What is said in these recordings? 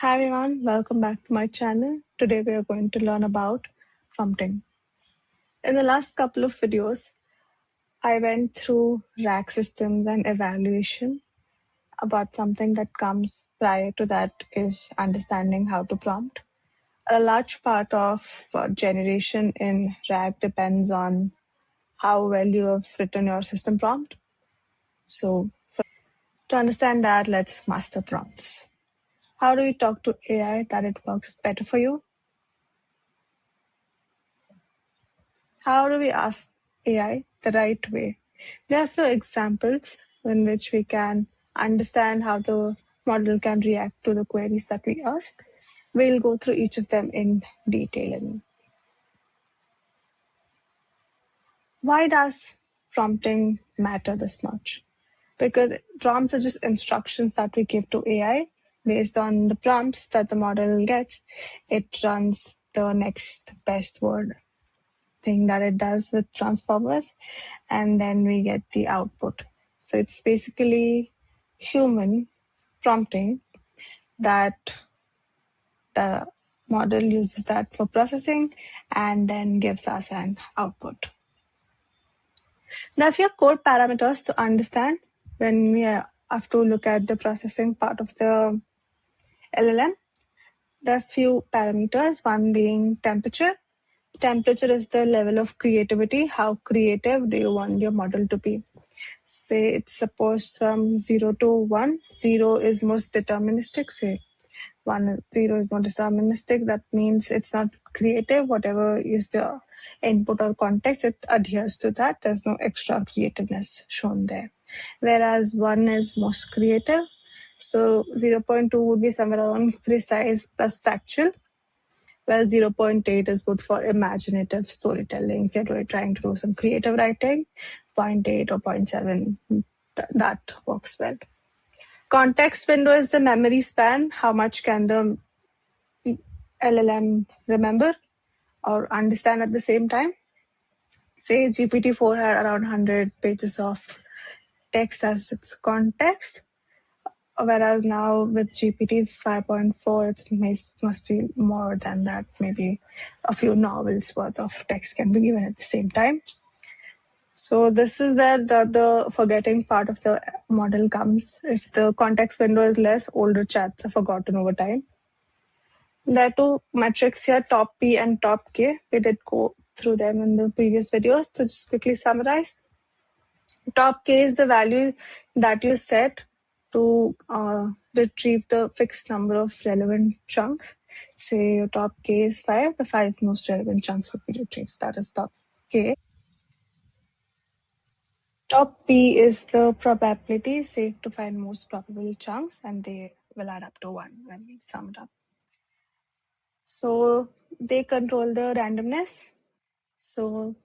Hi everyone, welcome back to my channel. Today we are going to learn about prompting. In the last couple of videos, I went through RAG systems and evaluation. About something that comes prior to that is understanding how to prompt. A large part of generation in RAG depends on how well you have written your system prompt. So to understand that, let's master prompts. How do we talk to AI that it works better for you? How do we ask AI the right way? There are few examples in which we can understand how the model can react to the queries that we ask. We'll go through each of them in detail. Why does prompting matter this much? Because prompts are just instructions that we give to AI. Based on the prompts that the model gets, it runs the next best word thing that it does with transformers, and then we get the output. So it's basically human prompting that the model uses that for processing and then gives us an output. There are few code parameters to understand when we have to look at the processing part of the LLM. There are few parameters, one being temperature. Temperature is the level of creativity. How creative do you want your model to be? Say it's supposed from 0 to 1. 0 is most deterministic. Say 0 is not deterministic. That means it's not creative. Whatever is the input or context, it adheres to that. There's no extra creativeness shown there. Whereas 1 is most creative. So 0.2 would be somewhere around precise plus factual, whereas 0.8 is good for imaginative storytelling. If you're trying to do some creative writing, 0.8 or 0.7, that works well. Context window is the memory span. How much can the LLM remember or understand at the same time? Say GPT-4 had around 100 pages of text as its context, whereas now with GPT 5.4, it must be more than that. Maybe a few novels worth of text can be given at the same time. So this is where the forgetting part of the model comes. If the context window is less, older chats are forgotten over time. There are two metrics here, top P and top K. We did go through them in the previous videos. To just quickly summarize, top K is the value that you set to retrieve the fixed number of relevant chunks. Say your top K is 5, the 5 most relevant chunks would be retrieved. That is top K. Top P is the probability saved to find most probable chunks, and they will add up to 1 when we sum it up. So they control the randomness. So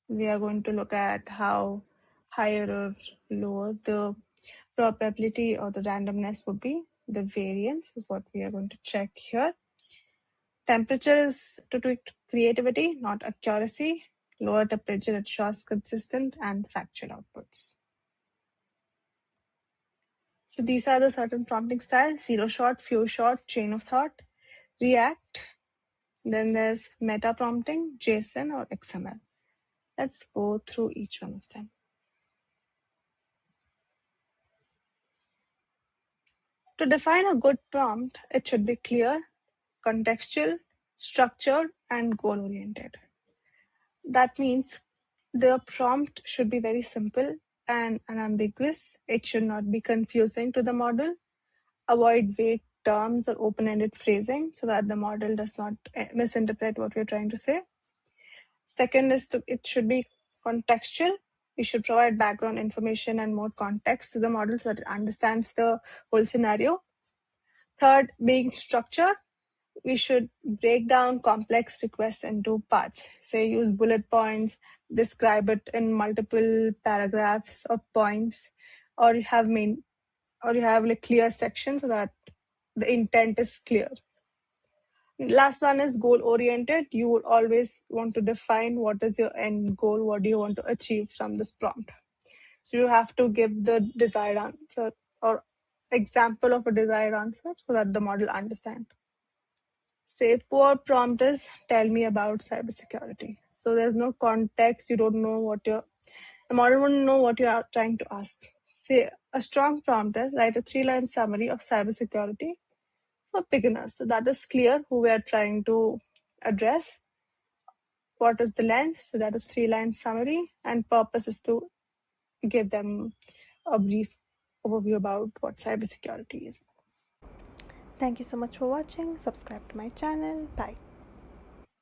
we are going to look at how higher or lower the probability or the randomness would be. The variance is what we are going to check here. Temperature is to tweak creativity, not accuracy. Lower temperature ensures consistent and factual outputs. So these are the certain prompting styles: zero shot, few shot, chain of thought, react. Then there's meta prompting, JSON or XML. Let's go through each one of them. To define a good prompt, it should be clear, contextual, structured, and goal-oriented. That means the prompt should be very simple and unambiguous. It should not be confusing to the model. Avoid vague terms or open-ended phrasing so that the model does not misinterpret what we're trying to say. Second is it should be contextual. We should provide background information and more context to the model so that it understands the whole scenario. Third, being structured. We should break down complex requests into parts. Say use bullet points, describe it in multiple paragraphs or points, or you have like clear sections so that the intent is clear. Last one is goal oriented. You would always want to define what is your end goal, what do you want to achieve from this prompt. So you have to give the desired answer or example of a desired answer so that the model understands. Say, poor prompt is tell me about cybersecurity. So there's no context. You don't know the model wouldn't know what you are trying to ask. Say, a strong prompt is write a 3-line summary of cybersecurity for beginners. So that is clear who we are trying to address. What is the length? So that is 3-line summary, and purpose is to give them a brief overview about what cybersecurity is. Thank you so much for watching. Subscribe to my channel. Bye.